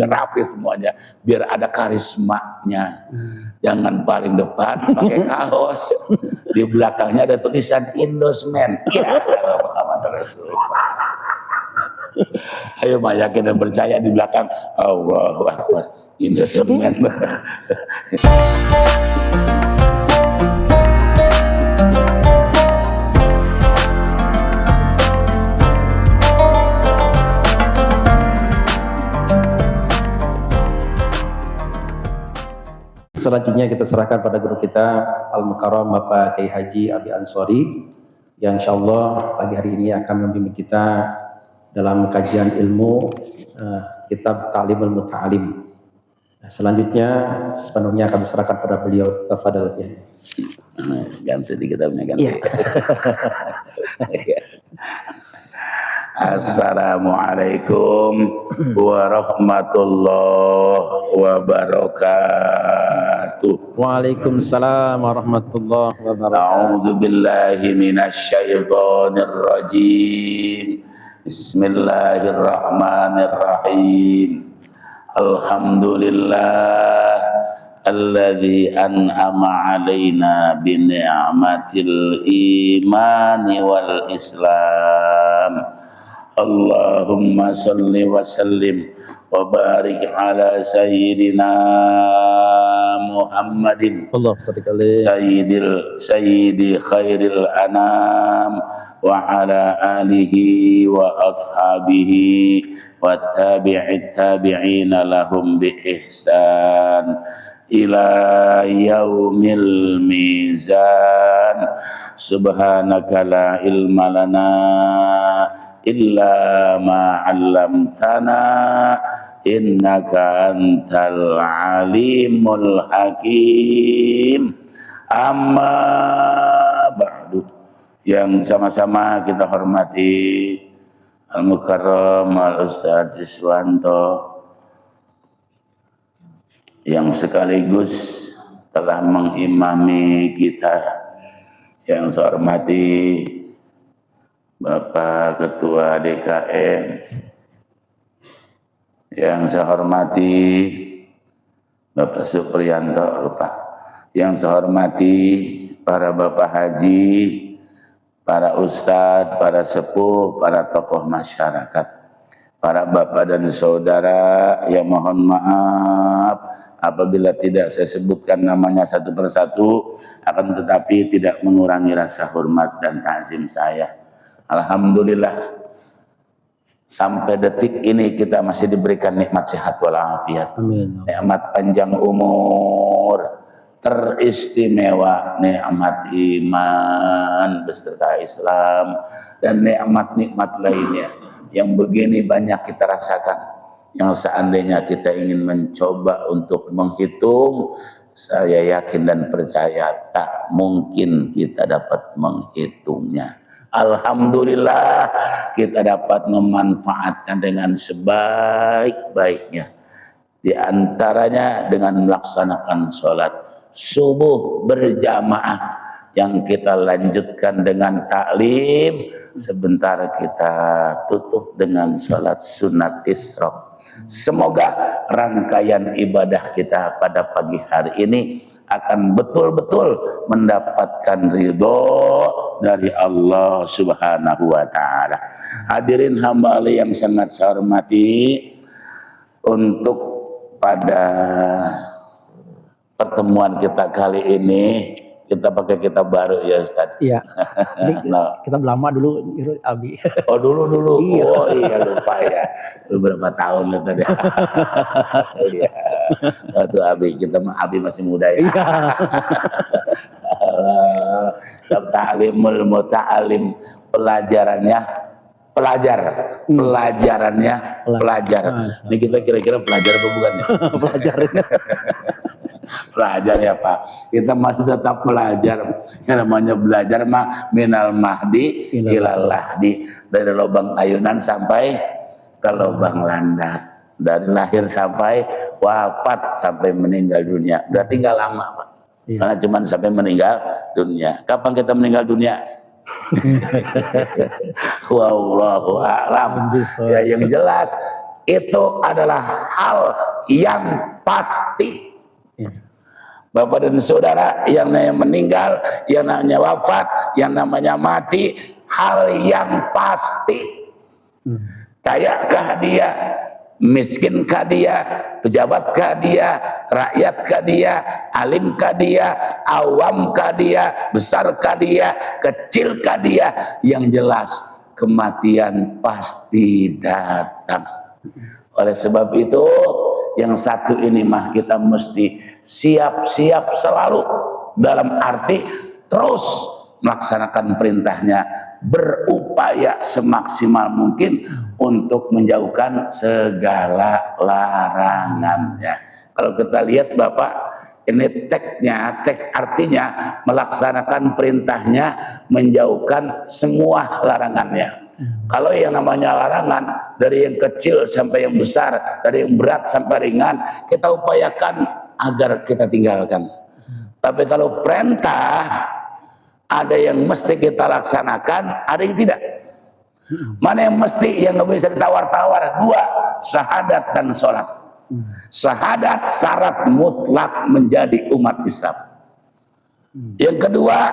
rapi semuanya, biar ada karismanya. Jangan paling depan pakai kaos, di belakangnya ada tulisan endorsement. Ya, Muhammad Rasulullah. Ayo mah yakin dan percaya, di belakang Allahu Akbar, endorsement. Selanjutnya kita serahkan pada guru kita Al-Mukarram Bapak Kiai Haji Abi Ansori yang insyaallah pagi hari ini akan membimbing kita dalam kajian ilmu kitab Ta'limul Muta'alim. Selanjutnya sepenuhnya akan diserahkan pada beliau. Tafadhal ya. Ganti di kitabnya ganti. Ya. Assalamualaikum warahmatullahi wabarakatuh. Waalaikumsalam warahmatullahi wabarakatuh. A'udzu billahi minasyaitonir rajim. Bismillahirrahmanirrahim. Alhamdulillah alladzi an'ama 'alaina bi ni'matil imani wal islam. Allahumma salli wa sallim wa barik ala sayyidina Muhammadin sayyidi khairil anam wa ala alihi wa ashabihi wa tabi'ina lahum bi ihsan ila yaumil mizan. Subhanaka la ilma lana illa ma 'allamtana innaka antal alimul hakim. Amma ba'du. Yang sama-sama kita hormati Al-Mukarram Al-Ustaz Siswanto yang sekaligus telah mengimami kita, yang saya hormati Bapak Ketua DKM, yang saya hormati Bapak Supriyanto, yang saya hormati para Bapak Haji, para Ustadz, para sepuh, para tokoh masyarakat, para Bapak dan Saudara yang mohon maaf apabila tidak saya sebutkan namanya satu persatu, akan tetapi tidak mengurangi rasa hormat dan ta'zim saya. Alhamdulillah sampai detik ini kita masih diberikan nikmat sehat walafiat. Amin. Nikmat panjang umur, teristimewa nikmat iman beserta Islam, dan nikmat-nikmat lainnya yang begini banyak kita rasakan, yang seandainya kita ingin mencoba untuk menghitung, saya yakin dan percaya tak mungkin kita dapat menghitungnya. Alhamdulillah kita dapat memanfaatkan dengan sebaik-baiknya. Di antaranya dengan melaksanakan sholat subuh berjamaah yang kita lanjutkan dengan taklim. Sebentar kita tutup dengan sholat sunat isyraq. Semoga rangkaian ibadah kita pada pagi hari ini akan betul-betul mendapatkan ridho dari Allah Subhanahu wa Ta'ala. Hadirin hamba Allah yang sangat saya hormati, untuk pada pertemuan kita kali ini kita pakai kitab baru ya Ustaz. Iya. Nah, kita lama dulu Abi. Oh dulu. Iya. Oh iya lupa ya. Beberapa tahun ya tadi. Iya. Waktu Abi masih muda ya. Iya. Ta'limul Muta'alim, pelajarannya pelajar. Ini kita kira-kira pelajar apa bukan ya? Pelajar. Pelajar ya Pak, kita masih tetap pelajar. Yang namanya belajar mah minal mahdi ilal lahdi, dari lubang ayunan sampai ke lubang landak, dari lahir sampai wafat, sampai meninggal dunia. Berarti nggak lama Pak, karena cuma sampai meninggal dunia. Kapan kita meninggal dunia? Wallahu a'lam. Ya, yang jelas itu adalah hal yang pasti. Bapak dan saudara, yang namanya meninggal, yang namanya wafat, yang namanya mati, hal yang pasti. Kayakkah dia, miskinkah dia, pejabatkah dia, rakyatkah dia, alimkah dia, awamkah dia, besarkah dia, kecilkah dia, yang jelas kematian pasti datang. Oleh sebab itu, yang satu ini mah kita mesti siap-siap selalu, dalam arti terus melaksanakan perintahnya, berupaya semaksimal mungkin untuk menjauhkan segala larangannya. Kalau kita lihat Bapak, ini teks artinya melaksanakan perintahnya, menjauhkan semua larangannya. Kalau yang namanya larangan, dari yang kecil sampai yang besar, dari yang berat sampai ringan, kita upayakan agar kita tinggalkan. Tapi kalau perintah, ada yang mesti kita laksanakan, ada yang tidak. Mana yang mesti, yang nggak bisa ditawar-tawar? Dua, syahadat dan sholat. Syahadat syarat mutlak menjadi umat Islam. Yang kedua,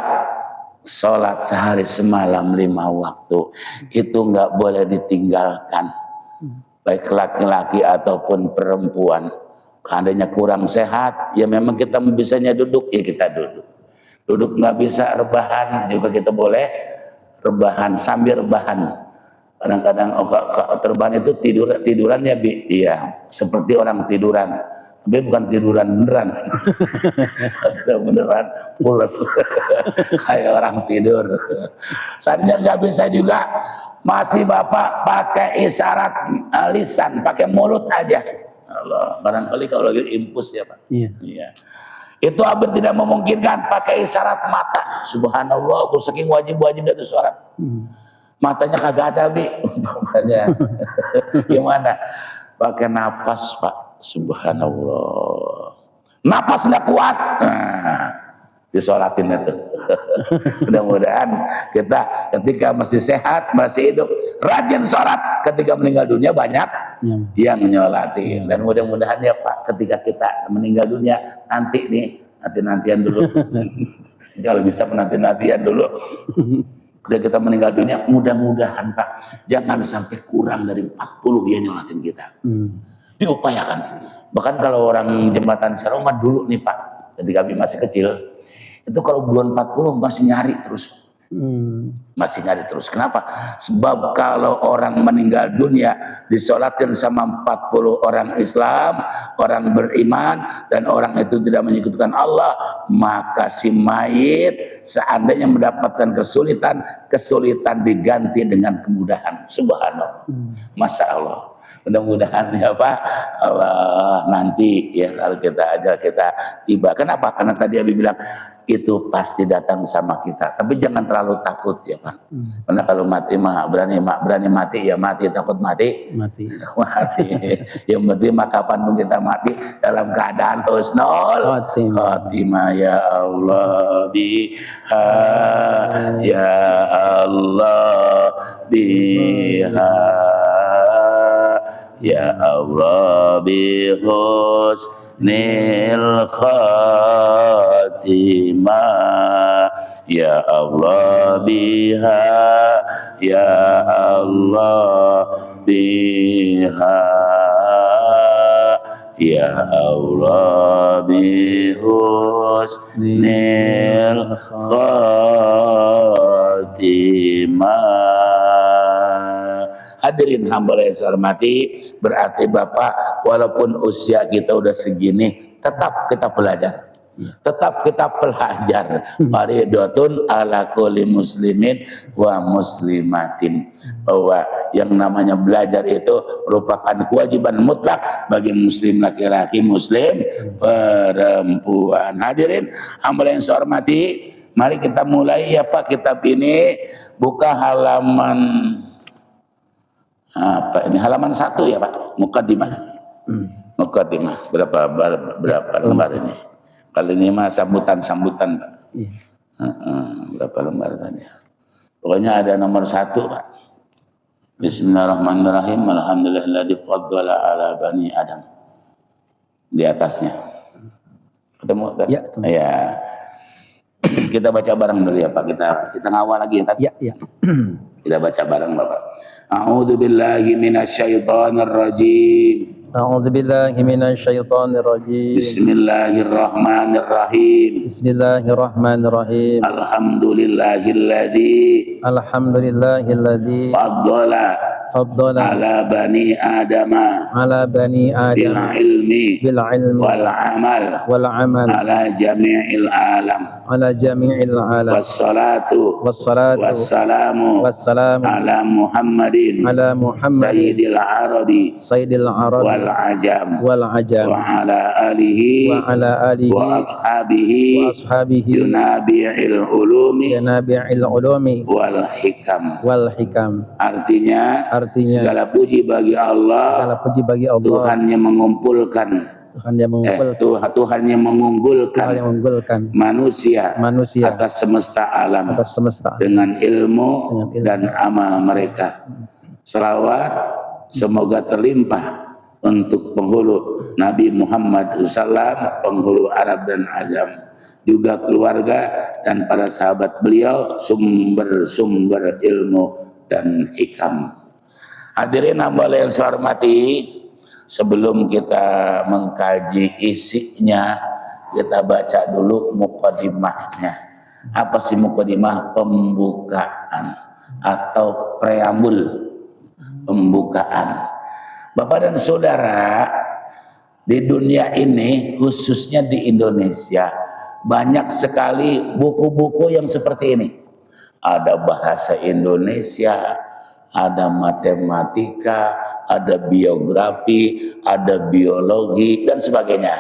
sholat sehari semalam 5 waktu, itu nggak boleh ditinggalkan, baik laki-laki ataupun perempuan. Seandainya kurang sehat, ya memang kita bisanya duduk, ya kita duduk. Duduk nggak bisa, rebahan juga kita boleh rebahan, sambil rebahan. Kadang-kadang terbahan itu tidurannya iya, seperti orang tiduran, tapi bukan tiduran beneran. Tidak beneran, pules. Kayak orang tidur. Seandainya nggak bisa juga, masih Bapak pakai isyarat lisan, pakai mulut aja. Allah, barangkali kalau lagi impus ya Pak. Iya. Itu hampir tidak memungkinkan, pakai isyarat mata. Subhanallah, aku saking wajib dari sholat. Matanya kagak ada, Bi. Gimana? Pakai napas, Pak. Subhanallah. Napas nggak kuat. Disolatin itu. Mudah-mudahan kita ketika masih sehat, masih hidup, rajin sholat. Ketika meninggal dunia banyak yang nyolatin. Dan mudah-mudahan ya Pak, ketika kita meninggal dunia nanti nih, nanti-nantian dulu. Kalau bisa menanti-nantian dulu. Ketika kita meninggal dunia, mudah-mudahan Pak, jangan sampai kurang dari 40 yang nyolatin kita. Diupayakan. Bahkan kalau orang jembatan Seroma dulu nih Pak, ketika kami masih kecil, itu kalau bulan 40 masih nyari terus. Masih nyari terus. Kenapa? Sebab kalau orang meninggal dunia disolatin sama 40 orang Islam, orang beriman, dan orang itu tidak menyekutukan Allah, maka si mayit seandainya mendapatkan kesulitan diganti dengan kemudahan. Subhanallah. Masya Allah. Mudah-mudahan ya Pak, Allah nanti ya kalau kita tiba. Kenapa? Karena tadi Abi bilang itu pasti datang sama kita. Tapi jangan terlalu takut ya Pak. Karena kalau mati mah berani mati ya mati, takut mati. Mati. Yang penting mah kapan kita mati dalam keadaan husnul khotimah ya Allah biha ya Allah biha ya Allah bihusnil khatimah ya Allah biha ya Allah biha ya Allah bihusnil khatimah. Hadirin hamba yang saya hormati, berarti Bapak walaupun usia kita udah segini, tetap kita belajar. Tetap kita belajar. Faridatun ala kulli muslimin wa muslimatin. Bahwa yang namanya belajar itu merupakan kewajiban mutlak bagi muslim laki-laki, muslim perempuan. Hadirin hamba yang saya hormati, mari kita mulai ya Pak kitab ini. Buka halaman apa ini, halaman 1 ya Pak, mukadimah. Mukadimah berapa lembar ini? Kali ini mah sambutan Pak. Berapa lembar tadi? Pokoknya ada nomor 1 Pak. Bismillahirrahmanirrahim. Alhamdulillahilladzi faddala ala bani Adam. Di atasnya. Ketemu? Ya, ya. Kita baca bareng dulu ya Pak. Kita ngawal lagi ya. Ya, ya. Kita baca bareng Bapak. A'udzu billahi minasyaitonir rajim. A'udzu billahi minasyaitonir rajim. Bismillahirrahmanirrahim. Bismillahirrahmanirrahim. Alhamdulillahilladzi faddala ala bani Adam bil ilmi wal amal ala jami'il alam wassalatu wassalamu ala Muhammadin sayyidil arabi wal ajam wa ala alihi wa ashabihi yunabi'il ulumi wal hikam. Artinya segala puji bagi Allah, Tuhan yang mengumpulkan Tuhan yang mengunggulkan manusia atas semesta alam dengan ilmu dan amal mereka. Selawat semoga terlimpah untuk penghulu Nabi Muhammad SAW, penghulu Arab dan Ajam, juga keluarga dan para sahabat beliau, sumber-sumber ilmu dan hikam. Hadirin hamba yang saya hormati, sebelum kita mengkaji isinya, kita baca dulu mukadimahnya. Apa sih mukadimah? Pembukaan atau preambul, pembukaan. Bapak dan saudara, di dunia ini, khususnya di Indonesia, banyak sekali buku-buku yang seperti ini. Ada bahasa Indonesia, ada matematika, ada biografi, ada biologi, dan sebagainya.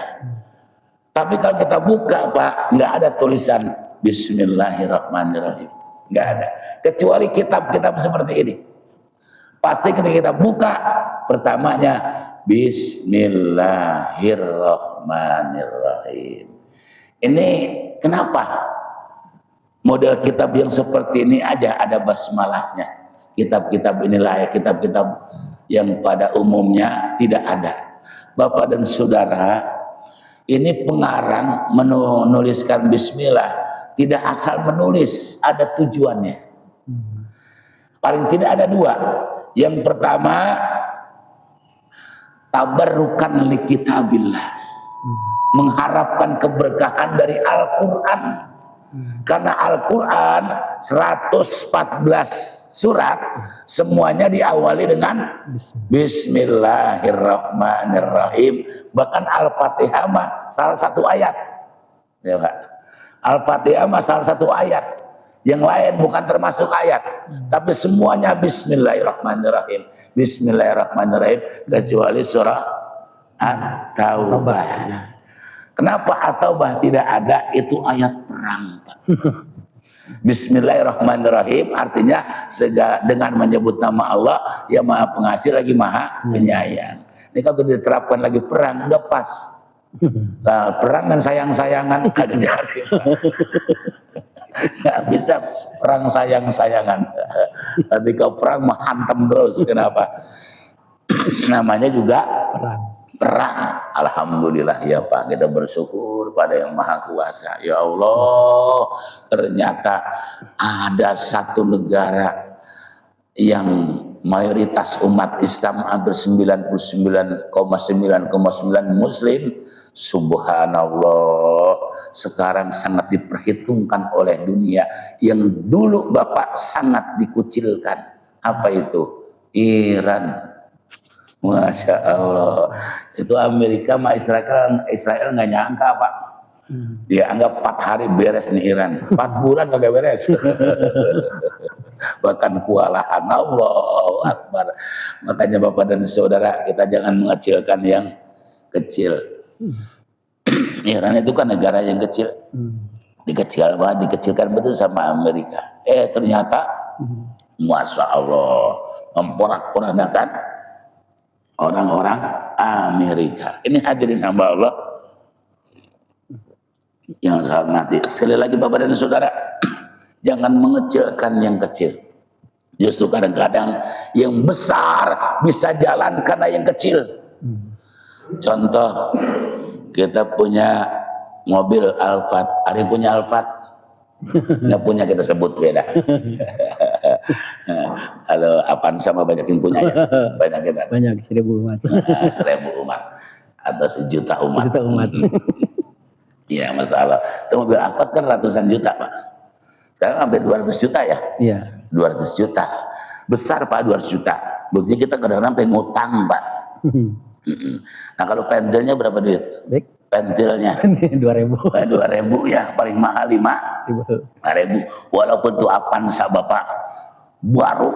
Tapi kalau kita buka Pak, nggak ada tulisan Bismillahirrahmanirrahim. Nggak ada. Kecuali kitab-kitab seperti ini. Pasti ketika kita buka, pertamanya Bismillahirrahmanirrahim. Ini kenapa? Model kitab yang seperti ini aja ada basmalahnya. Kitab-kitab inilah ya kitab-kitab yang pada umumnya tidak ada. Bapak dan saudara, ini pengarang menuliskan bismillah tidak asal menulis, ada tujuannya. Paling tidak ada dua. Yang pertama, tabarrukan li kitabillah, mengharapkan keberkahan dari Al-Quran. Karena Al-Quran 114 surat semuanya diawali dengan Bismillahirrahmanirrahim. Bahkan Al-Fatihah mah salah satu ayat. Ya, Pak. Al-Fatihah mah salah satu ayat. Yang lain bukan termasuk ayat, tapi semuanya Bismillahirrahmanirrahim. Bismillahirrahmanirrahim kecuali surah At-Taubah. Kenapa At-Taubah tidak ada? Itu ayat perang, Pak. Bismillahirrahmanirrahim artinya dengan menyebut nama Allah yang Maha Pengasih lagi Maha Penyayang. Ini kalau diterapkan lagi perang nggak pas. Nah, perang kan sayang-sayangan kagak jadi. Nggak bisa perang sayang-sayangan. Nanti kalau perang menghantam terus. Kenapa? Namanya juga perang. Alhamdulillah ya Pak, kita bersyukur pada yang Maha Kuasa. Ya Allah, ternyata ada satu negara yang mayoritas umat Islam hampir 99,9,9 Muslim. Subhanallah, sekarang sangat diperhitungkan oleh dunia yang dulu Bapak sangat dikucilkan. Apa itu? Iran. Masya Allah, itu Amerika sama Israel nggak nyangka Pak. Dia anggap 4 hari beres nih Iran, 4 bulan kagak beres. Bahkan kewalahan. Allahu Akbar. Makanya Bapak dan Saudara, kita jangan mengecilkan yang kecil. Iran itu kan negara yang kecil, dikecilkan betul sama Amerika. Ternyata Masya Allah memporak-porandakan orang-orang Amerika. Ini hadirin hamba Allah yang saya hormati. Sekali lagi Bapak dan Saudara, jangan mengecilkan yang kecil. Justru kadang-kadang yang besar bisa jalan karena yang kecil. Contoh, kita punya mobil Alphard, ada yang punya Alphard, nggak punya kita sebut beda. Kalau Avanza sama banyak yang punya ya, banyak kita. Banyak 1000 umat. 1000 umat atau 1 juta umat. 1 juta umat. Iya masalah. Itu mobil Alphard kan ratusan juta Pak. Sekarang hampir 200 juta ya. Iya. 200 juta. Besar Pak 200 juta. Buktinya kita kadang-kadang sampai ngutang Pak. Nah kalau pentilnya berapa duit? Baik. Pentilnya 2000. 2.000 ya, paling mahal 5.000. Walaupun itu Avanza Bapak baru,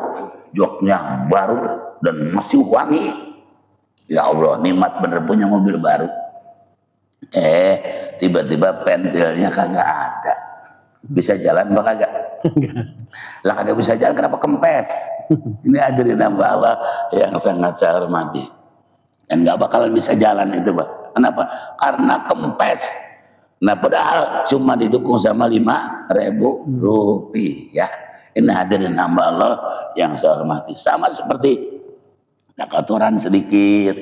joknya baru dan masih wangi. Ya Allah, nikmat bener punya mobil baru. Tiba-tiba pentilnya kagak ada. Bisa jalan apa kagak? Lah kagak bisa jalan kenapa kempes? Ini hadirin Allah yang sangat saya hormati. Dan nggak bakalan bisa jalan itu Pak. Kenapa? Karena kempes. Nah padahal cuma didukung sama 5.000 rupiah. Ini hadirin hamba Allah yang saya hormati. Sama seperti kotoran sedikit.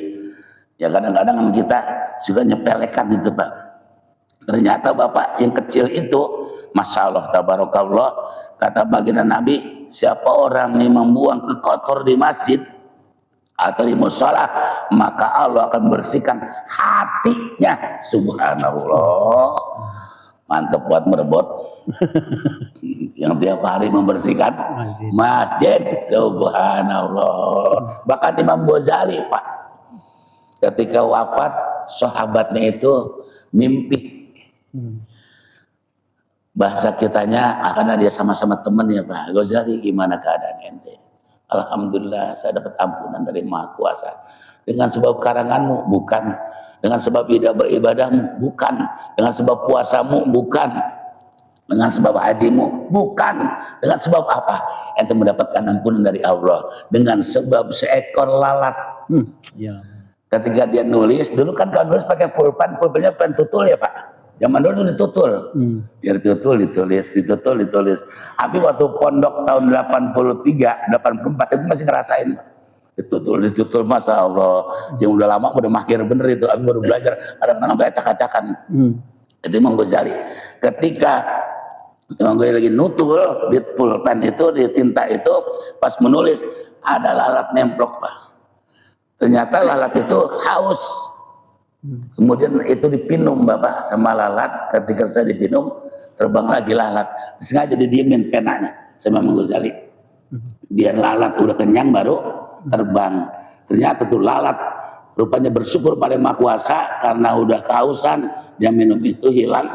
Ya kadang-kadang kita suka nyepelekan itu Pak. Ternyata Bapak yang kecil itu, Masya Allah, tabarakallah, kata baginda Nabi, siapa orang yang membuang ke kotor di masjid atau di musola, maka Allah akan bersihkan hatinya. Subhanallah, mantep buat merebut yang tiap hari membersihkan masjid. Subhanallah. Bahkan Imam Ghazali Pak, ketika wafat sahabatnya itu mimpi. Bahasa kitanya karena dia sama-sama teman ya Pak. Ghazali, gimana keadaan ente? Alhamdulillah saya dapat ampunan dari Maha Kuasa. Dengan sebab karanganmu? Bukan. Dengan sebab ibadahmu? Bukan. Dengan sebab puasamu? Bukan. Dengan sebab hajimu? Bukan. Dengan sebab apa? Ente mendapatkan ampunan dari Allah dengan sebab seekor lalat. Ya. Ketika dia nulis, dulu kan kalau nulis pakai pulpen, pulpennya pen tutul ya Pak. Zaman dulu itu ditutul. Biar ditulis. Tapi waktu pondok tahun 83, 84 itu masih ngerasain. Ditutul, Masya Allah. Yang udah lama udah mahir bener itu. Aku baru belajar. Kadang-kadang sampai acak-acakan. Itu Imam Ghazali. Ketika Imam Ghazali lagi nutul di pulpen itu, di tinta itu, pas menulis ada lalat nemplok Pak. Ternyata lalat itu haus. Kemudian itu dipinum Bapak sama lalat. Ketika saya dipinum, terbang lagi lalat. Sengaja didiemin penanya sama Imam Ghazali. Biar lalat udah kenyang baru terbang. Ternyata tuh lalat rupanya bersyukur pada Maha Kuasa karena udah kehausan, dia minum itu hilang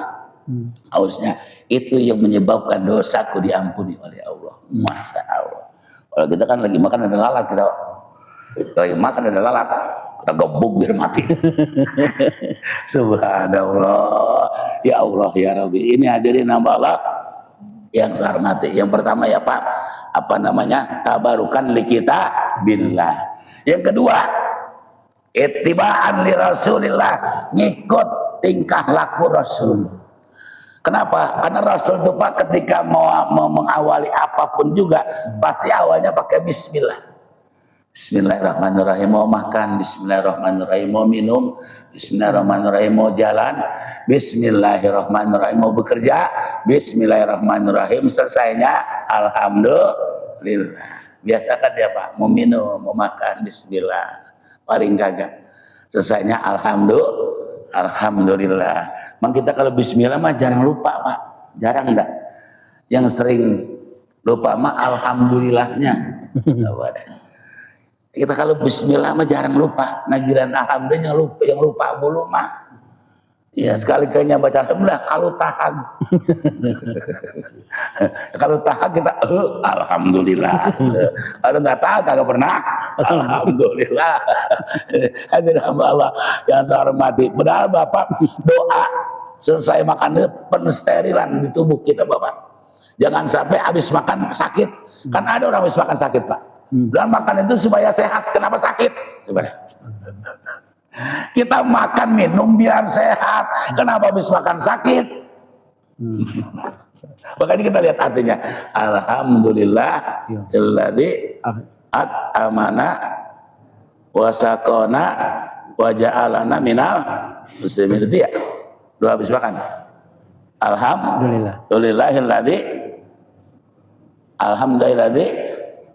hausnya. Itu yang menyebabkan dosaku diampuni oleh Allah. Masya Allah. Kalau kita kan lagi makan ada lalat, kita lagi makan ada lalat, kita gebuk biar mati. Subhanallah. Ya Allah ya Rabbi. Ini hadirin hamba Allah yang saya hormati. Yang pertama ya Pak, apa namanya? Tabarukan li kita billah. Yang kedua, ittiba'an li Rasulillah, ngikut tingkah laku Rasul. Kenapa? Karena Rasul itu Pak ketika mau mengawali apapun juga pasti awalnya pakai bismillah. Bismillahirrahmanirrahim, mau makan, bismillahirrahmanirrahim, mau minum, bismillahirrahmanirrahim, mau jalan, bismillahirrahmanirrahim, mau bekerja, bismillahirrahmanirrahim, selesainya alhamdulillah. Biasakan dia Pak, mau minum, mau makan, bismillah, paling gagah, selesainya alhamdulillah. Memang kita kalau bismillah mah jarang lupa Pak, jarang enggak? Yang sering lupa mah alhamdulillahnya. Kita kalau bismillah mah jarang lupa. Nah giliran alhamdulillah yang lupa mulu mah. Ya sekali kalinya baca alhamdulillah kalau tahan. Kalau tahan kita alhamdulillah. Kalau nggak tahan kagak pernah alhamdulillah. Hadirin Allah yang saya hormati. Padahal Bapak doa selesai makan itu pensterilan di tubuh kita Bapak. Jangan sampai habis makan sakit. Kan ada orang habis makan sakit Pak. Dan makan itu supaya sehat. Kenapa sakit? Kita makan minum biar sehat. Kenapa habis makan sakit? Makanya kita lihat artinya. Alhamdulillah alladzi at'amana wa saqana wa ja'alana minal muslimin. Itu ya. Doa habis makan. Alhamdulillahilladzi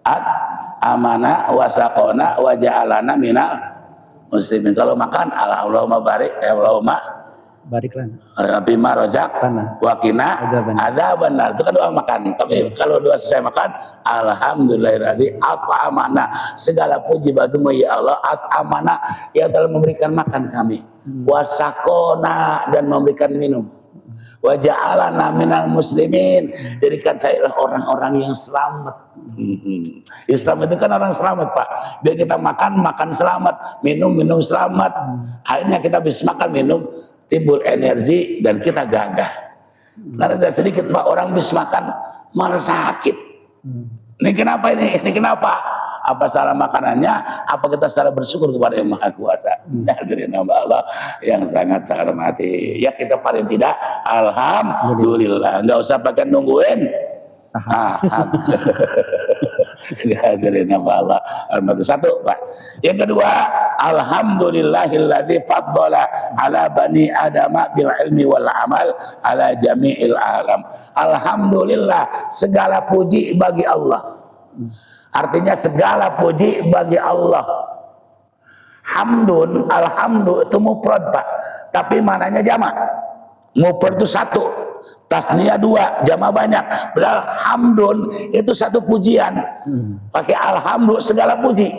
at'amana wa saqana wa ja'alana minal muslimin. Kalau makan Allahumma barik, Allahumma barik lana bima rozak wakina ada benar, itu kan doa makan. Tapi kalau doa selesai makan, alhamdulillahirabbil at'amana, segala puji bagimu ya Allah, at'amana yang telah memberikan makan kami, wasakona dan memberikan minum, wa ja'alana minal muslimin, jadikan saya orang-orang yang selamat. Islam itu kan orang selamat, Pak. Biar kita makan selamat, minum selamat. Akhirnya kita bisa makan minum, timbul energi dan kita gagah. Karena ada sedikit Pak orang bisa makan malah sakit. Ini kenapa ini? Ini kenapa? Apa salah makanannya? Apa kita salah bersyukur kepada Yang Maha Kuasa? Hadirin Allah yang sangat saya hormati. Ya kita paling tidak alhamdulillah. Enggak usah pakai nungguin. Hadirin Allah, satu Pak. Yang kedua, alhamdulillahilladzi faddala ala bani adama bil ilmi wal amal ala jami'il alam. Alhamdulillah, segala puji bagi Allah. Artinya segala puji bagi Allah. Hamdun, alhamdulillah itu mufrad Pak, tapi mananya jamak. Mufrad itu satu, tasniyah dua, jamak banyak. Padahal hamdun itu satu pujian. Pakai alhamdulillah segala puji.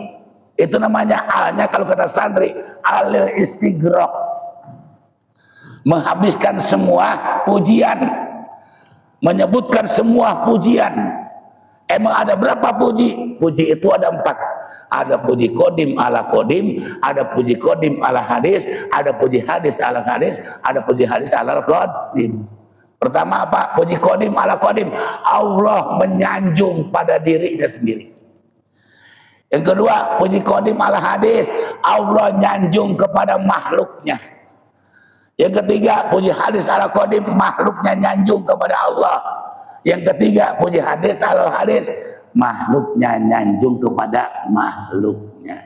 Itu namanya alnya kalau kata santri alil istighraq. Menghabiskan semua pujian. Menyebutkan semua pujian. Emang ada berapa puji? Puji itu ada 4. Ada puji kodim ala kodim, ada puji kodim ala hadis, ada puji hadis ala hadis, ada puji hadis ala kodim. Pertama apa? Puji kodim ala kodim. Allah menyanjung pada dirinya sendiri. Yang kedua, puji kodim ala hadis. Allah nyanjung kepada makhluknya. Yang ketiga, puji hadis ala kodim. Makhluknya nyanjung kepada Allah. Yang ketiga, puji hadis ala hadis. Makhluknya nyanjung kepada makhluknya.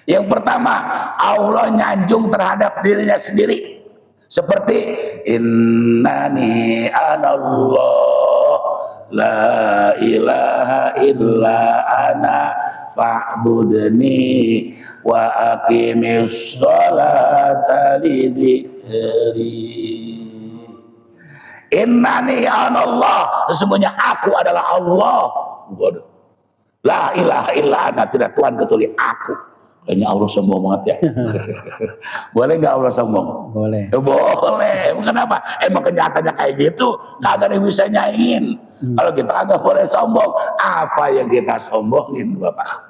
Yang pertama, Allah nyanjung terhadap dirinya sendiri. Seperti innani anallah la ilaha illa ana fa'budni wa aqimis sholata li dzikri. Innani anallah, sesungguhnya aku adalah Allah. La ilaha illa ana, tidak Tuhan kecuali aku. Kayaknya Allah sombong banget ya. Boleh nggak Allah sombong? Boleh. Boleh. Kenapa? Emang kenyataannya kayak gitu. Kagak ada yang bisa nyaingin. Kalau kita kagak boleh sombong, apa yang kita sombongin Bapak?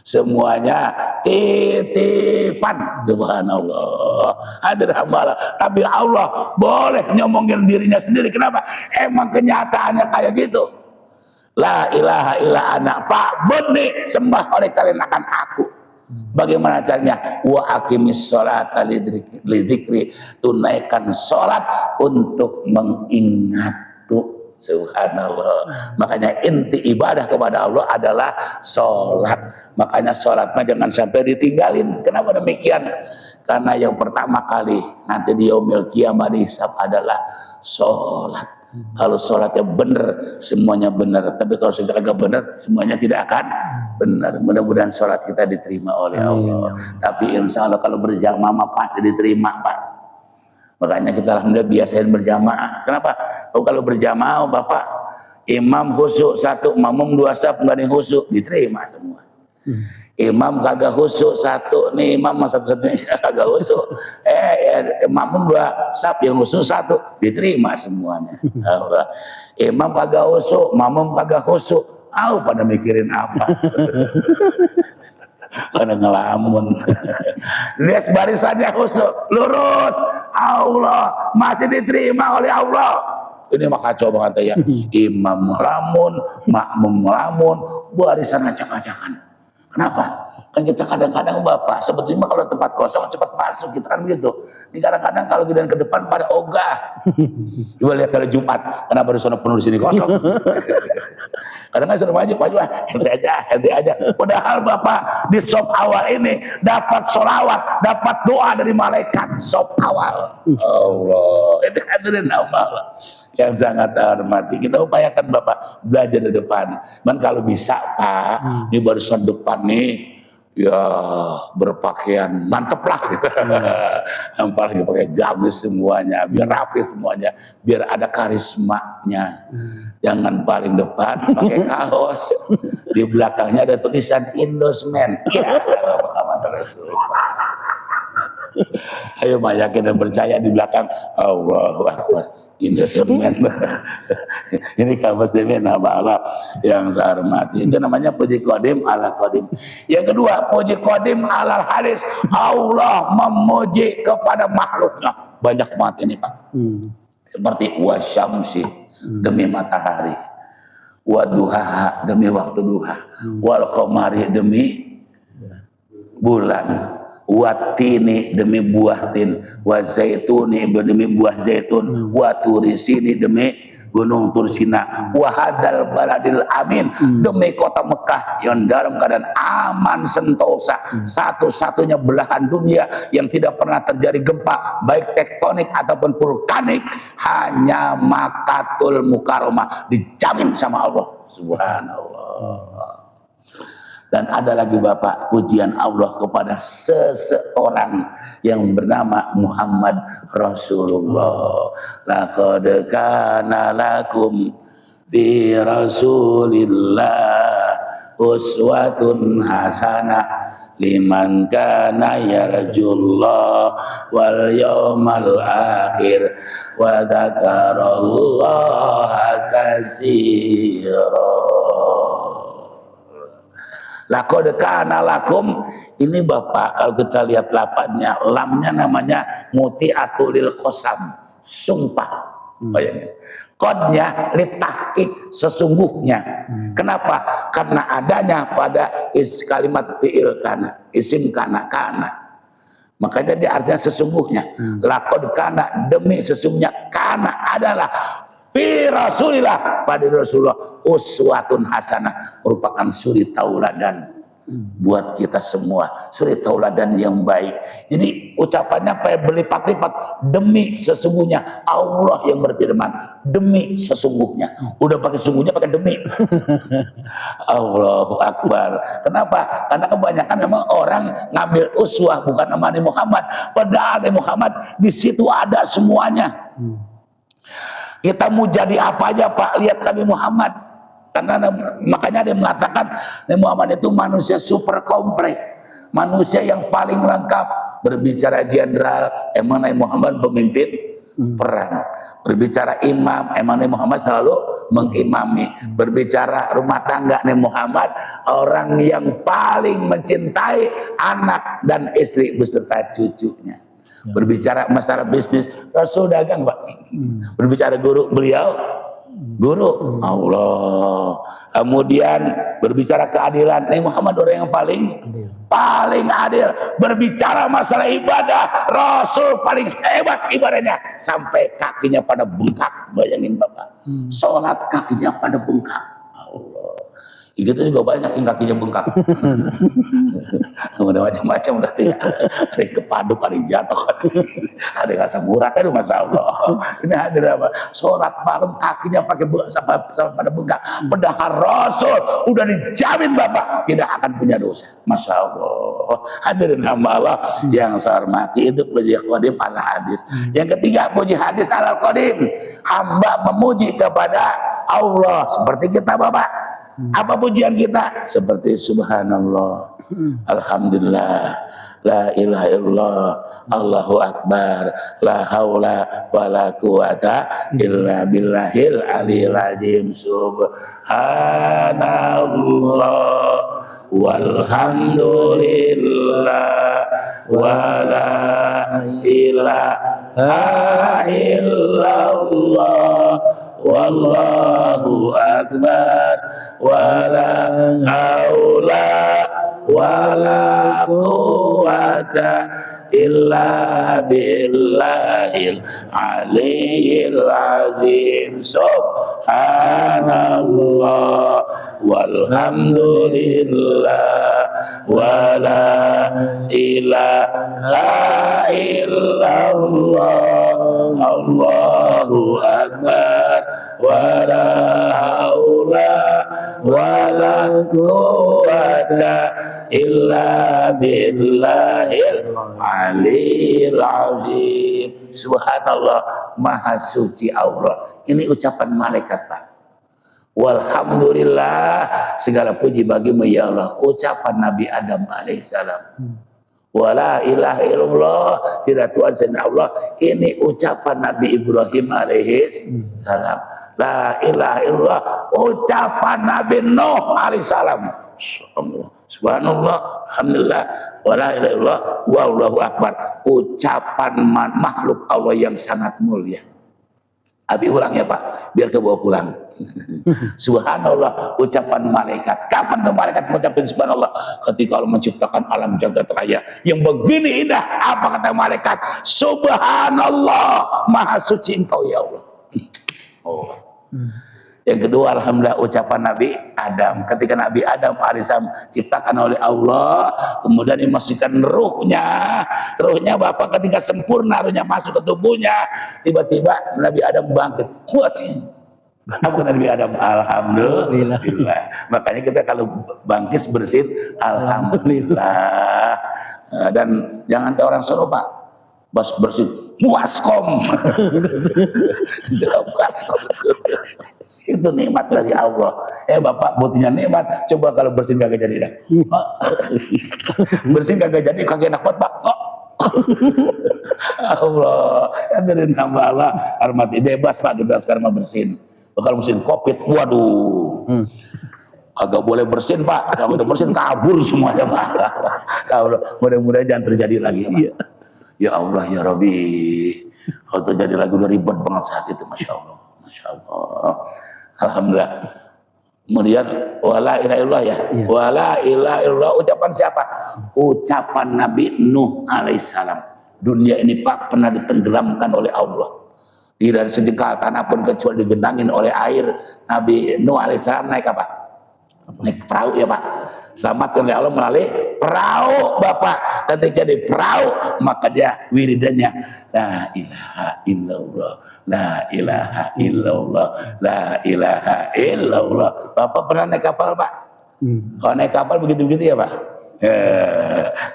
Semuanya titipan. Subhanallah. Hadir hamba. Tapi Allah boleh nyomongin dirinya sendiri. Kenapa? Emang kenyataannya kayak gitu. La ilaha illa ana fa'budni, sembah oleh kalian akan aku. Bagaimana caranya? Wa aqimis sholata li dzikri, tunaikan sholat untuk mengingatku. Subhanallah. Makanya inti ibadah kepada Allah adalah sholat. Makanya sholatnya jangan sampai ditinggalin. Kenapa demikian? Karena yang pertama kali nanti di yaumil qiyamah dihisab adalah sholat. Kalau sholatnya benar, semuanya benar. Tapi kalau sudah agak benar, semuanya tidak akan benar. Mudah-mudahan sholat kita diterima oleh Allah. Tapi insya Allah kalau berjamaah pasti diterima Pak. Makanya kita alhamdulillah biasain berjamaah. Kenapa? Kalau berjamaah Bapak, imam khusyuk 1, makmum 2 saf nggak ada yang khusyuk, diterima semua. Imam kagak khusyuk 1, nih imam satu-satunya kagak khusyuk. Makmum 2 saf yang khusyuk 1, diterima semuanya. Imam kagak khusyuk, makmum kagak khusyuk. Pada mikirin apa? Pada ngelamun. Lihat barisannya khusyuk, lurus. Allah masih diterima oleh Allah. Ini mah kacau banget ya. Imam ngelamun, makmum ngelamun, barisan acak-acakan. Kenapa? Kan kita kadang-kadang Bapak, sebetulnya kalau tempat kosong cepat masuk, kita kan begitu. Ini kadang-kadang kalau giliran ke depan pada ogah. Coba lihat hari Jumat, kenapa di sana penuh, di sini kosong? Kadang-kadang suruh maju, ente aja. Padahal Bapak di sop awal ini dapat sholawat, dapat doa dari malaikat sop awal. Allah, itu hadirin Allah yang sangat hormati. Kita upayakan Bapak belajar di depan. Man kalau bisa Pak, di barisan depan nih ya berpakaian mantep lah gitu. Yang paling pakai gamis semuanya, biar rapi semuanya, biar ada karismanya. Jangan paling depan pakai kaos, di belakangnya ada tulisan endorsement. Ya Muhammad Rasulullah. Ayo yakin dan percaya, di belakang Allahu Akbar, endorsement. Ini kaum muslimin nama Allah yang saya hormati. Itu namanya puji qadim ala qadim. Yang kedua, puji qadim ala hadis. Allah memuji kepada makhluknya. Banyak banget ini Pak. Seperti wasyamsi, demi matahari, waduha, demi waktu duha, wal qamari, demi bulan, watini, demi buah tin, wa zaituni, demi buah zaitun, wa turisini, demi gunung Tursina, wa hadal baladil amin, demi kota Mekah yang dalam keadaan aman sentosa, satu-satunya belahan dunia yang tidak pernah terjadi gempa baik tektonik ataupun vulkanik, hanya Makkatul Mukarramah dijamin sama Allah Subhanallah. Dan ada lagi Bapak pujian Allah kepada seseorang yang bernama Muhammad Rasulullah. Laqad kana lakum bi Rasulillah uswatun hasanah liman kana yarjullah wal yawmal akhir wa dzakarallaha katsira. Laqad kana lakum, ini Bapak kalau kita lihat lapatnya, lamnya namanya muti'atulil qasam, sumpah. Bayangin. Kodnya litahqiq, sesungguhnya. Kenapa? Karena adanya pada kalimat fi'il kana, isim kana. Makanya dia artinya sesungguhnya. Laqad kana, demi sesungguhnya, kana adalah fi Rasulillah, pada Rasulullah uswatun hasanah, merupakan suri tauladan buat kita semua, suri tauladan yang baik. Jadi ucapannya berlipat-lipat, demi sesungguhnya, Allah yang berfirman demi sesungguhnya, udah pakai sungguhnya, pakai demi. Allahu Akbar. Kenapa? Karena kebanyakan memang orang ngambil uswah bukan nama Nabi Muhammad, padahal Nabi Muhammad di situ ada semuanya. Kita mau jadi apa aja Pak, lihat Nabi Muhammad. Karena makanya dia mengatakan Nabi Muhammad itu manusia super kompleks, manusia yang paling lengkap. Berbicara jenderal, emang Nabi Muhammad pemimpin perang. Berbicara imam, emang Nabi Muhammad selalu mengimami. Berbicara rumah tangga, Nabi Muhammad orang yang paling mencintai anak dan istri beserta cucunya. Berbicara masalah bisnis, Rasul dagang Pak. Berbicara guru, beliau guru Allah. Kemudian berbicara keadilan, Nabi Muhammad orang yang paling adil. Berbicara masalah ibadah, Rasul paling hebat ibadahnya, sampai kakinya pada bengkak. Bayangin Bapak, sholat kakinya pada bengkak. Allah. Kita juga banyak yang kakinya bengkak. Udah macam-macam berarti. Ada yang kepaduk, ada yang jatuh, ada yang asam urat. Aduh Masya Allah. Ini hadir apa? Sholat malam kakinya pakai sampai pada bengkak. Padahal Rasul udah dijamin Bapak tidak akan punya dosa. Masya Allah. Hadirin hamba Allah yang saya hormati, itu puji qadim ala hadis. Yang ketiga, puji hadis ala qadim. Hamba memuji kepada Allah seperti kita Bapak. Apa pujian kita? Seperti subhanallah, alhamdulillah, la ilaha illallah, Allahu akbar, la haula wala quwata illa billahil aliyil azim, subhanallah walhamdulillah wala ilaha illallah wallahu akbar wala haula wala quwata illa billahil aliyil azim. Subhanallah walhamdulillah wala ilaha illallah Allahu akbar wala haula wala quwata illa billahil aliyil azim. Subhanallah, maha suci Allah. Ini ucapan malaikat, Pak. Walhamdulillah, segala puji bagimu ya Allah. Ucapan Nabi Adam alaihissalam. Wala ilaha illallah, tidak Tuhan selain Allah. Ini ucapan Nabi Ibrahim alaihissalam. La ilaha illallah, ucapan Nabi Nuh alaihissalam. Subhanallah, alhamdulillah, wala ilaha illallah, wallahu akbar. Ucapan makhluk Allah yang sangat mulia. Abi ulang ya Pak, biar kebawa pulang. Subhanallah, ucapan malaikat. Kapan tuh malaikat mengucapkan subhanallah? Ketika Allah menciptakan alam jagat raya yang begini indah. Apa kata malaikat? Subhanallah, maha suci Engkau ya Allah. Oh. Yang kedua, alhamdulillah, ucapan Nabi Adam. Ketika Nabi Adam alaihissalam ciptakan oleh Allah, kemudian dimasukkan ruhnya. Ruhnya Bapak ketika sempurna, ruhnya masuk ke tubuhnya, tiba-tiba Nabi Adam bangkit. Kuat. Apa kata Nabi Adam? Alhamdulillah. Makanya kita kalau bangkit bersin, alhamdulillah. Dan jangan kayak orang Solo Pak, bas bersin waskom. Waskom. Itu nikmat dari Allah. Bapak butuhnya nikmat. Coba kalau bersin kagak jadi dah. Bersin kagak jadi, kagak enak banget Pak. Allah, yang dari nama Allah, hormati bebas Pak kita sekarang mau bersin. Kalau bersin COVID, waduh, agak boleh bersin Pak. Kalau udah bersin kabur semuanya Pak. Mudah-mudahan jangan terjadi lagi Pak. Ya Allah ya Rabbi, kalau terjadi lagi udah ribet banget saat itu, masya Allah, masya Allah. Alhamdulillah. Kemudian wala ilaha illallah ya. Wala ilaha illallah, ucapan siapa? Ucapan Nabi Nuh alaihissalam. Dunia ini Pak pernah ditenggelamkan oleh Allah. Tidak ada sejengkal tanah pun kecuali digenangin oleh air. Nabi Nuh alaihissalam naik apa? Naik perahu ya Pak. Selamatkan oleh Allah melalui perahu Bapak. Ketika di perahu maka dia wiridannya la ilaha illallah, la ilaha illallah, la ilaha illallah. Bapak pernah naik kapal Pak? Kalau naik kapal begitu-begitu ya Pak?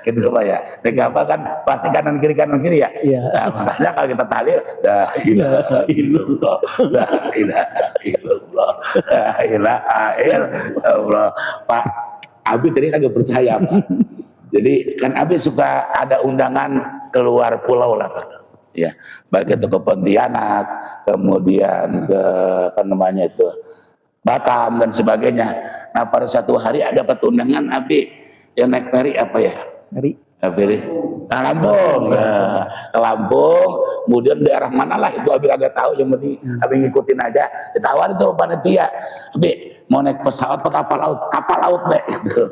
Gitu Pak ya. Naik kapal kan pasti kanan kiri ya. Nah, makanya kalau kita tahlil la ilaha illallah, la ilaha illallah, la ilaha illallah. Pak Abi tadi kagak percaya Pak. Jadi kan Abi suka ada undangan keluar pulau lah Pak. Ya, baik itu ke Pontianak, kemudian ke apa namanya itu Batam dan sebagainya. Nah pada satu hari ada dapat undangan Abi yang naik ferry apa ya? Ferry. Nah, Lampung. Ke Lampung, kemudian daerah mana lah itu Abi kagak tahu, yang penting Abi ngikutin aja. Ditawar itu panitia. Abi mau naik pesawat atau kapal laut be gitu.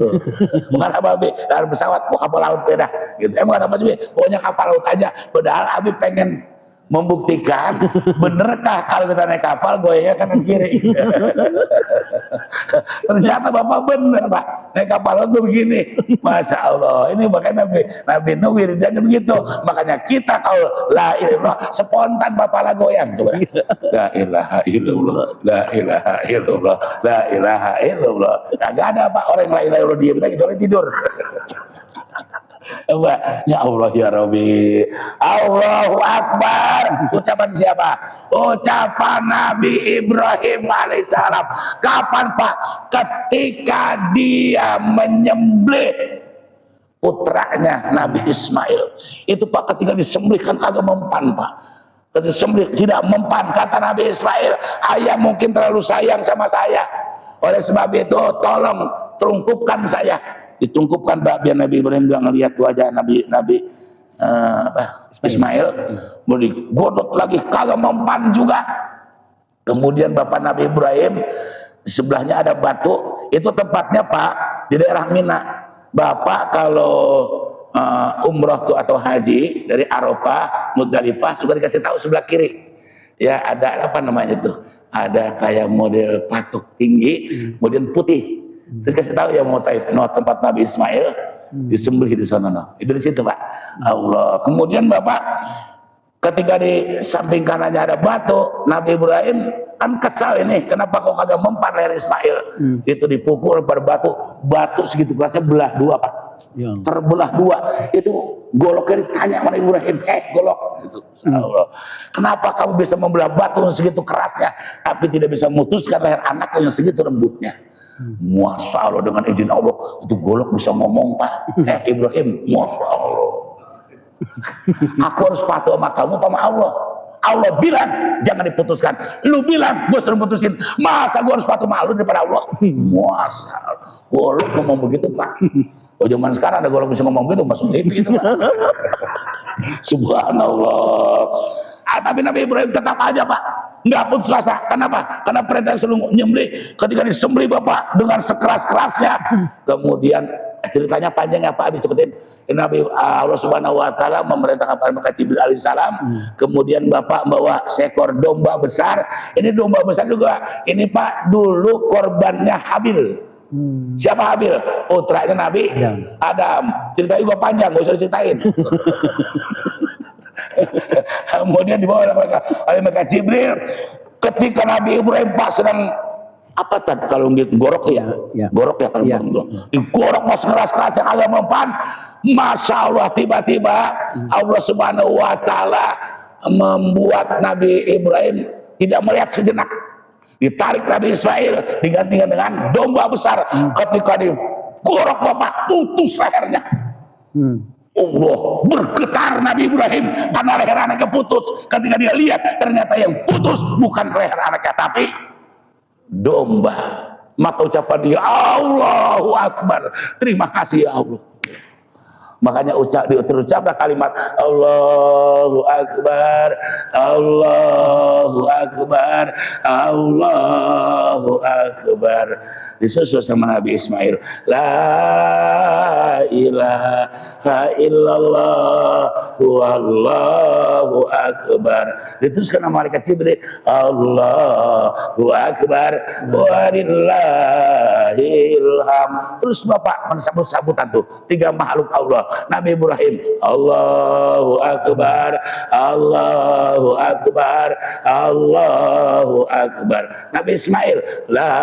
Bukan apa Abi, dalam pesawat mau kapal laut beda gitu. Emang ada apa sih? Pokoknya kapal laut aja. Padahal Abi pengen membuktikan benerkah kalau kita naik kapal goyangnya kanan kiri. Ternyata Bapak bener Pak, naik kapal laut begini. Masya Allah, ini makanya Nabi Nuh wiridannya begitu. Makanya kita kalau la ilaha illallah spontan Bapak lah goyang coba. La ilaha illallah, la ilaha illallah, la ilaha illallah. Kagak ada Pak orang la ilaha illallah diam kecuali tidur. Ya Allah ya Rabbi, Allahu Akbar. Ucapan siapa? Ucapan Nabi Ibrahim alaihissalam. Kapan Pak? Ketika dia menyembelih putranya Nabi Ismail. Itu Pak ketika disembelih kan kagak mempan Pak. Ketika disembelih tidak mempan, kata Nabi Ismail, ayah mungkin terlalu sayang sama saya. Oleh sebab itu tolong tungkupkan saya. Ditungkupkan biar Nabi Ibrahim bilang ngelihat wajah Nabi Ismail, mau digodot lagi kagak mempan juga. Kemudian bapak Nabi Ibrahim di sebelahnya ada batu, itu tempatnya Pak di daerah Mina. Bapak kalau umroh tuh atau haji dari Arafah, Muzdalifah suka dikasih tahu sebelah kiri. Ya ada apa namanya tuh? Ada kayak model patuk tinggi, kemudian putih. Terus kasih tahu ya mau Taif, tempat Nabi Ismail disembelih di sana. Itu di situ Pak. Allah. Kemudian Bapak ketika di samping kanannya ada batu, Nabi Ibrahim kan kesal ini, kenapa kok kagak mempan leher Ismail? Itu dipukul pada batu segitu kerasnya belah dua Pak. Ya. Terbelah dua. Itu goloknya ditanya sama Ibrahim, golok gitu. Allah. Kenapa kamu bisa membelah batu yang segitu kerasnya tapi tidak bisa memutuskan leher anakku yang segitu lembutnya? Masya Allah, dengan izin Allah itu golok bisa ngomong Pak. Ibrahim, Masya Allah, aku harus patuh sama kamu sama Allah. Allah bilang jangan diputuskan, lu bilang gue suruh putusin, masa gue harus patuh sama lu daripada Allah? Masya Allah, golok ngomong begitu Pak. Oh zaman sekarang ada golok bisa ngomong begitu, masuk TV itu Pak. Subhanallah. Tapi Nabi Ibrahim tetap aja Pak, nggak putus asa. Kenapa? Karena perintah suruh nyembelih. Ketika disembelih Bapak dengan sekeras-kerasnya, kemudian ceritanya panjang ya Pak, Abi cepetin. Nabi Allah Subhanahu Wa Taala memerintahkan malaikat Jibril alaihissalam. Kemudian Bapak bawa seekor domba besar. Ini domba besar juga. Ini Pak dulu korbannya Habil. Siapa Habil? Putranya Nabi Adam. Ceritanya juga panjang, gak usah diceritain. Kemudian dibawa oleh malaikat Jibril. Ketika Nabi Ibrahim Pak sedang apa tadi kalau gitu gorok ya, gorok ya kalau digorok pas keras-keras yang agak mempan. Masya Allah, tiba-tiba Allah Subhanahu Wa Taala membuat Nabi Ibrahim tidak melihat sejenak. Ditarik Nabi Ismail digantikan dengan domba besar. Ketika digorok Bapak putus lehernya. Allah, bergetar Nabi Ibrahim karena leher anaknya putus. Ketika dia lihat ternyata yang putus bukan leher anaknya tapi domba. Maka ucapan dia Allahu Akbar, terima kasih ya Allah. Makanya terucaplah kalimat Allahu Akbar, Allahu Akbar, Allahu Akbar. Disusul sama Nabi Ismail, La ilaha illallah wallahu akbar. Diteruskan sama malaikat Jibril, Allahu Akbar walillahilham. Terus Bapak mensabut-sabutan tuh tiga makhluk Allah. Nabi Ibrahim, Allahu Akbar, Allahu Akbar, Allahu Akbar. Nabi Ismail, La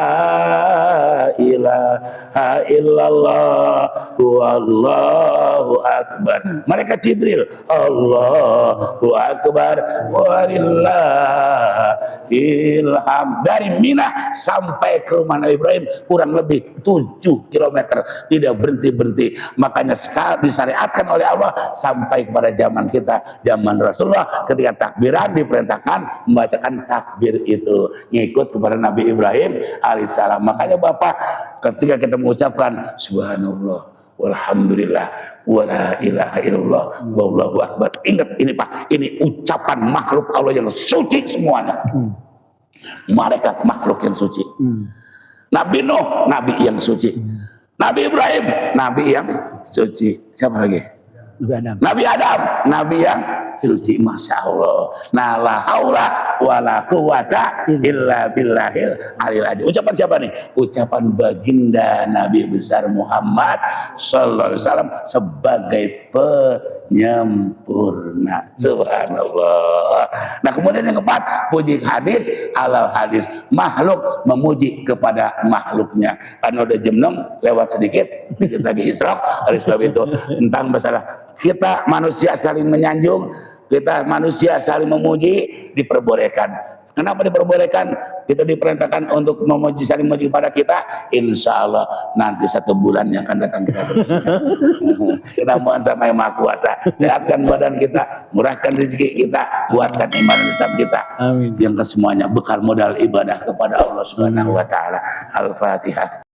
ilaha illallah wallahu akbar. Malaikat Jibril, Allahu Akbar walillahilham. Dari Mina sampai ke rumah Nabi Ibrahim kurang lebih 7 km, tidak berhenti-berhenti. Makanya sekali disyariatkan oleh Allah sampai kepada zaman kita, zaman Rasulullah, ketika takbiran diperintahkan membacakan takbir itu ngikut kepada Nabi Ibrahim alaihissalam. Makanya Bapak ketika kita mengucapkan subhanallah walhamdulillah wala ilaha illallah wallahu akbar, ingat ini Pak, ini ucapan makhluk Allah yang suci semuanya. Malaikat makhluk yang suci. Nabi Nuh nabi yang suci. Nabi Ibrahim nabi yang suci. Siapa lagi? Nabi Adam nabi yang suci. Masya Allah. Nah, la haula wala quwata illa billahil aliyil azim. Ucapan siapa nih? Ucapan baginda Nabi besar Muhammad sallallahu alaihi wasallam sebagai penyempurna. Subhanallah. Nah, kemudian yang keempat, puji hadis alal hadis. Makhluk memuji kepada makhluknya. Karena udah jam 6 lewat sedikit, kita lagi isyraq. Oleh sebab itu tentang masalah kita manusia saling menyanjung, kita manusia saling memuji diperbolehkan. Kenapa diperbolehkan? Kita diperintahkan untuk memuji, saling memuji kepada kita. Insya Allah nanti 1 bulan yang akan datang kita terus. Kita mohon sama Yang Maha Kuasa, sehatkan badan kita, murahkan rezeki kita, kuatkan iman dan Islam kita. Amin. Yang kesemuanya bekal modal ibadah kepada Allah Subhanahu Wa Taala. Al-Fatihah.